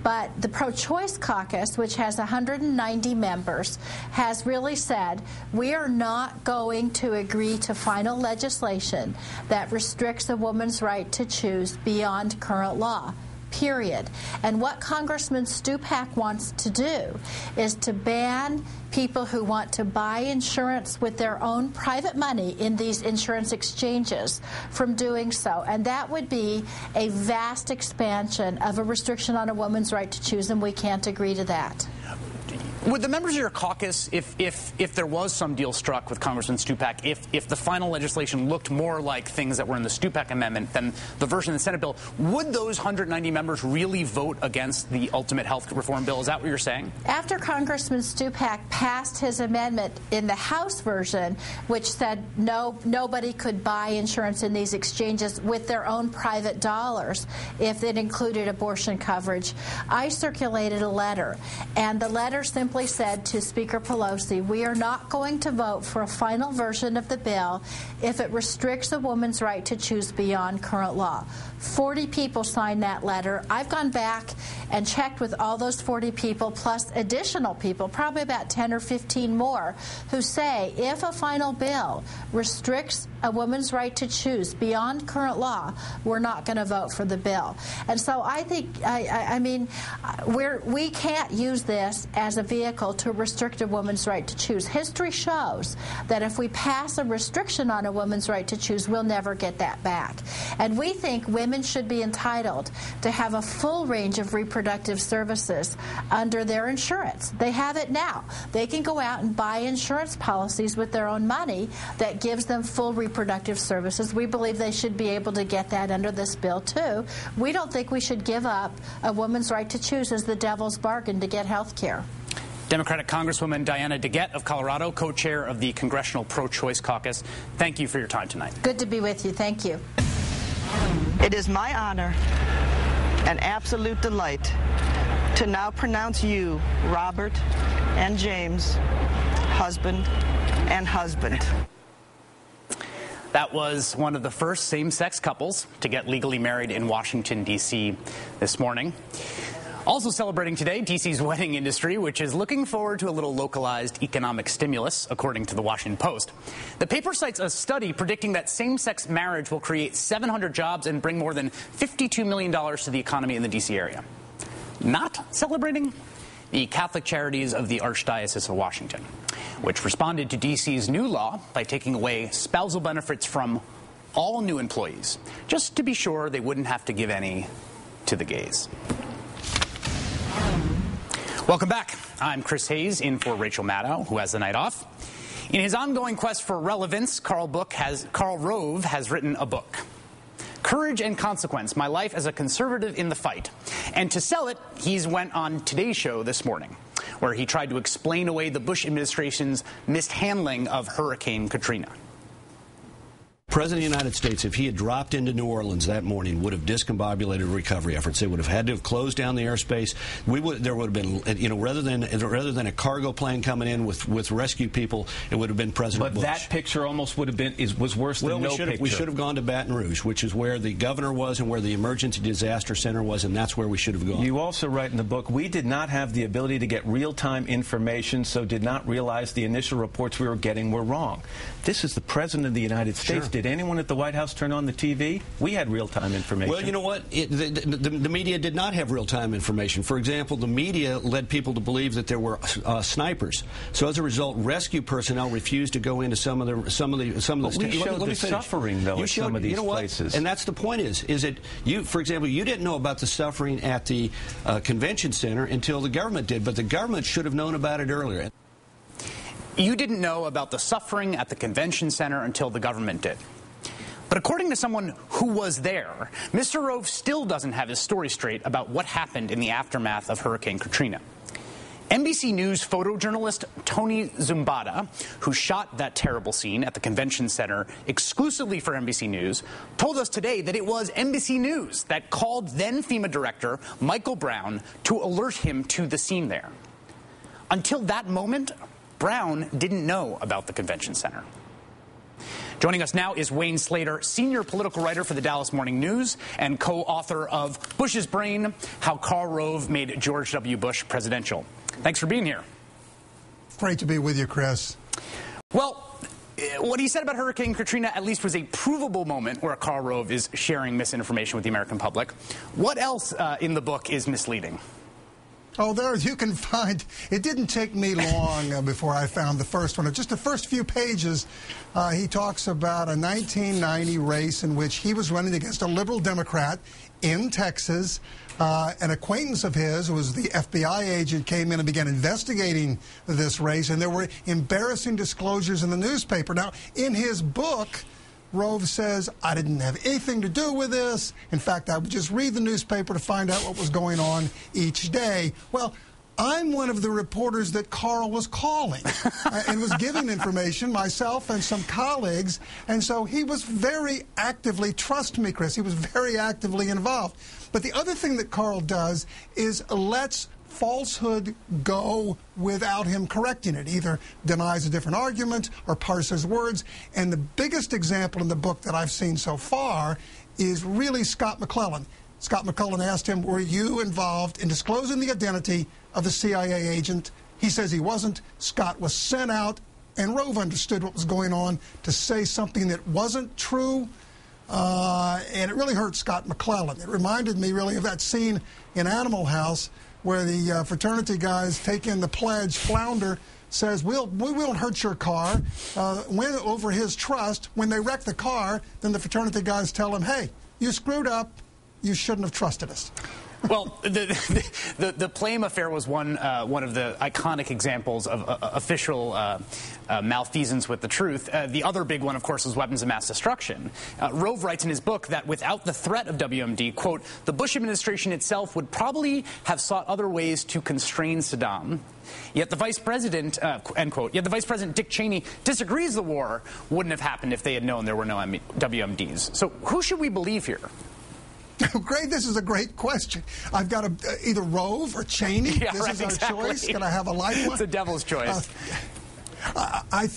But the pro-choice caucus, which has 190 members, has really said we are not going to agree to final legislation that restricts a woman's right to choose beyond current law. Period. And what Congressman Stupak wants to do is to ban people who want to buy insurance with their own private money in these insurance exchanges from doing so. And that would be a vast expansion of a restriction on a woman's right to choose, and we can't agree to that. Would the members of your caucus, if there was some deal struck with Congressman Stupak, if the final legislation looked more like things that were in the Stupak amendment than the version of the Senate bill, would those 190 members really vote against the ultimate health reform bill? Is that what you're saying? After Congressman Stupak passed his amendment in the House version, which said nobody could buy insurance in these exchanges with their own private dollars if it included abortion coverage, I circulated a letter, and the letter simply said to Speaker Pelosi, we are not going to vote for a final version of the bill if it restricts a woman's right to choose beyond current law. 40 people signed that letter. I've gone back and checked with all those 40 people, plus additional people, probably about 10 or 15 more, who say if a final bill restricts a woman's right to choose beyond current law, we're not going to vote for the bill. And so I think, we can't use this as a vehicle to restrict a woman's right to choose. History shows that if we pass a restriction on a woman's right to choose, we'll never get that back. And we think women should be entitled to have a full range of reproductive services under their insurance. They have it now. They can go out and buy insurance policies with their own money that gives them full reproductive services. We believe they should be able to get that under this bill, too. We don't think we should give up a woman's right to choose as the devil's bargain to get health care. Democratic Congresswoman Diana DeGette of Colorado, co-chair of the Congressional Pro-Choice Caucus. Thank you for your time tonight. Good to be with you. Thank you. It is my honor and absolute delight to now pronounce you, Robert and James, husband and husband. That was one of the first same-sex couples to get legally married in Washington, D.C. this morning. Also celebrating today, D.C.'s wedding industry, which is looking forward to a little localized economic stimulus, according to the Washington Post. The paper cites a study predicting that same-sex marriage will create 700 jobs and bring more than $52 million to the economy in the D.C. area. Not celebrating? The Catholic Charities of the Archdiocese of Washington, which responded to D.C.'s new law by taking away spousal benefits from all new employees, just to be sure they wouldn't have to give any to the gays. Welcome back. I'm Chris Hayes, in for Rachel Maddow, who has the night off. In his ongoing quest for relevance, Karl Rove has written a book, Courage and Consequence, My Life as a Conservative in the Fight. And to sell it, he's went on Today's Show this morning, where he tried to explain away the Bush administration's mishandling of Hurricane Katrina. President of the United States, if he had dropped into New Orleans that morning, would have discombobulated recovery efforts. They would have had to have closed down the airspace. There would have been, rather than a cargo plane coming in with rescue people, it would have been President Bush. But that picture almost would have been was worse than no picture. We should have gone to Baton Rouge, which is where the governor was and where the emergency disaster center was, and that's where we should have gone. You also write in the book, we did not have the ability to get real-time information, so did not realize the initial reports we were getting were wrong. This is the President of the United States. Sure. Did anyone at the White House turn on the TV? We had real-time information. Well, you know what? The media did not have real-time information. For example, the media led people to believe that there were snipers. So as a result, rescue personnel refused to go into some of the. We showed the suffering, though, at some of these places. And that's the point. Is that you? For example, you didn't know about the suffering at the convention center until the government did, but the government should have known about it earlier. You didn't know about the suffering at the convention center until the government did. But according to someone who was there, Mr. Rove still doesn't have his story straight about what happened in the aftermath of Hurricane Katrina. NBC News photojournalist Tony Zumbada, who shot that terrible scene at the convention center exclusively for NBC News, told us today that it was NBC News that called then FEMA director Michael Brown to alert him to the scene there. Until that moment, Brown didn't know about the convention center. Joining us now is Wayne Slater, senior political writer for the Dallas Morning News and co-author of Bush's Brain, How Karl Rove Made George W. Bush Presidential. Thanks for being here. Great to be with you, Chris. Well, what he said about Hurricane Katrina at least was a provable moment where Karl Rove is sharing misinformation with the American public. What else in the book is misleading? Oh, there you can find. It didn't take me long before I found the first one. Just the first few pages, he talks about a 1990 race in which he was running against a liberal Democrat in Texas. An acquaintance of his, who was the FBI agent, came in and began investigating this race, and there were embarrassing disclosures in the newspaper. Now, in his book, Rove says, I didn't have anything to do with this. In fact, I would just read the newspaper to find out what was going on each day. Well, I'm one of the reporters that Karl was calling and was giving information, myself and some colleagues. And so he was very actively, trust me, Chris, he was very actively involved. But the other thing that Karl does is lets falsehood go without him correcting it, either denies a different argument or parses words. And the biggest example in the book that I've seen so far is really Scott McClellan. Scott McClellan asked him, were you involved in disclosing the identity of the CIA agent? He says he wasn't. Scott was sent out, and Rove understood what was going on to say something that wasn't true. And it really hurt Scott McClellan. It reminded me really of that scene in Animal House where the fraternity guys take in the pledge. Flounder says, we won't hurt your car. Win over his trust. When they wreck the car, then the fraternity guys tell him, hey, you screwed up. You shouldn't have trusted us. Well, the Plame affair was one of the iconic examples of official malfeasance with the truth. The other big one, of course, was weapons of mass destruction. Rove writes in his book that without the threat of WMD, quote, the Bush administration itself would probably have sought other ways to constrain Saddam. Yet the vice president, end quote, yet the vice president, Dick Cheney, disagrees the war wouldn't have happened if they had known there were no WMDs. So who should we believe here? Great, this is a great question. I've got either Rove or Cheney. Yeah, this right, is our exactly. choice. Can I have a light one? It's a devil's choice. I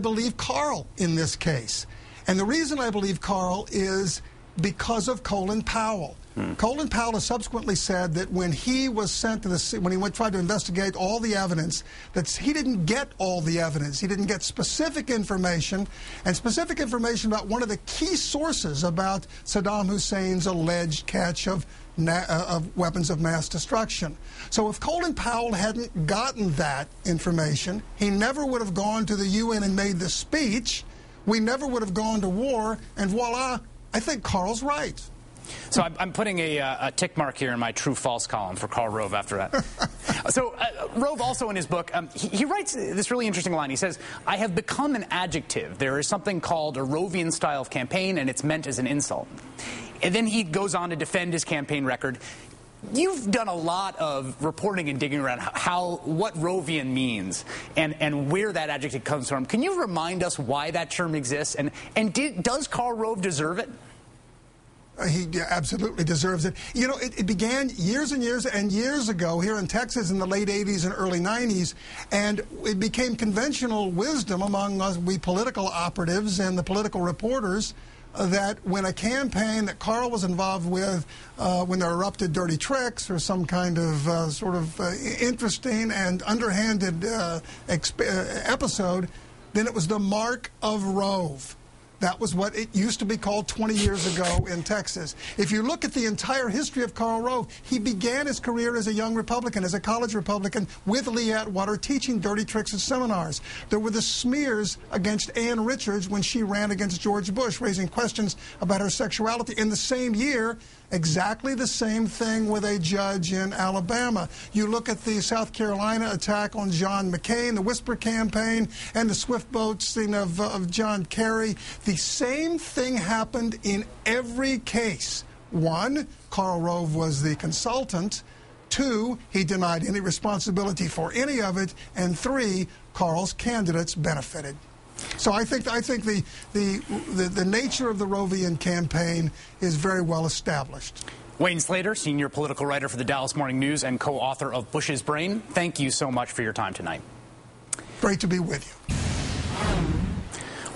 believe Karl in this case. And the reason I believe Karl is because of Colin Powell. Colin Powell has subsequently said that when he was sent to when he tried to investigate all the evidence, that he didn't get all the evidence. He didn't get specific information, and specific information about one of the key sources about Saddam Hussein's alleged catch of weapons of mass destruction. So if Colin Powell hadn't gotten that information, he never would have gone to the UN and made the speech. We never would have gone to war, and voila, I think Karl's right. So I'm putting a tick mark here in my true-false column for Karl Rove after that. So Rove also in his book, he writes this really interesting line. He says, I have become an adjective. There is something called a Rovian style of campaign, and it's meant as an insult. And then he goes on to defend his campaign record. You've done a lot of reporting and digging around what Rovian means and where that adjective comes from. Can you remind us why that term exists? And does Karl Rove deserve it? He absolutely deserves it. You know, it began years and years and years ago here in Texas in the late 80s and early 90s, and it became conventional wisdom among us, we political operatives and the political reporters, that when a campaign that Karl was involved with, when there erupted dirty tricks or some kind of interesting and underhanded episode, then it was the mark of Rove. That was what it used to be called 20 years ago in Texas. If you look at the entire history of Karl Rove, he began his career as a young Republican, as a college Republican, with Lee Atwater teaching dirty tricks at seminars. There were the smears against Ann Richards when she ran against George Bush, raising questions about her sexuality. In the same year, exactly the same thing with a judge in Alabama. You look at the South Carolina attack on John McCain, the Whisper campaign, and the swift boating of John Kerry. The same thing happened in every case. One, Karl Rove was the consultant. Two, he denied any responsibility for any of it. And three, Karl's candidates benefited. So I think the nature of the Rovian campaign is very well established. Wayne Slater, senior political writer for the Dallas Morning News and co-author of Bush's Brain, thank you so much for your time tonight. Great to be with you.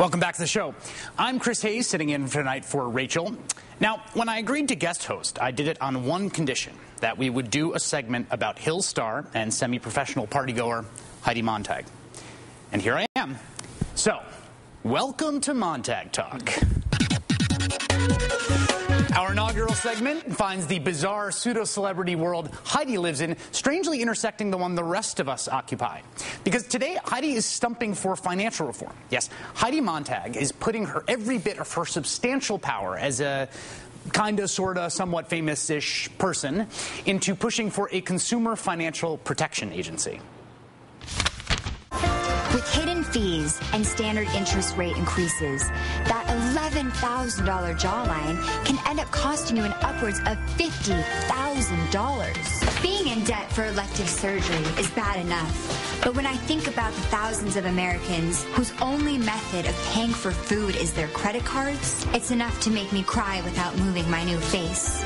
Welcome back to the show. I'm Chris Hayes, sitting in tonight for Rachel. Now, when I agreed to guest host, I did it on one condition, that we would do a segment about Hill star and semi-professional partygoer Heidi Montag. And here I am. So, welcome to Montag Talk. Our inaugural segment finds the bizarre pseudo-celebrity world Heidi lives in strangely intersecting the one the rest of us occupy. Because today, Heidi is stumping for financial reform. Yes, Heidi Montag is putting her every bit of her substantial power as a kinda, sorta, somewhat famous-ish person into pushing for a consumer financial protection agency. With hidden fees and standard interest rate increases, that $11,000 jawline can end up costing you an upwards of $50,000. Being in debt for elective surgery is bad enough, but when I think about the thousands of Americans whose only method of paying for food is their credit cards, it's enough to make me cry without moving my new face.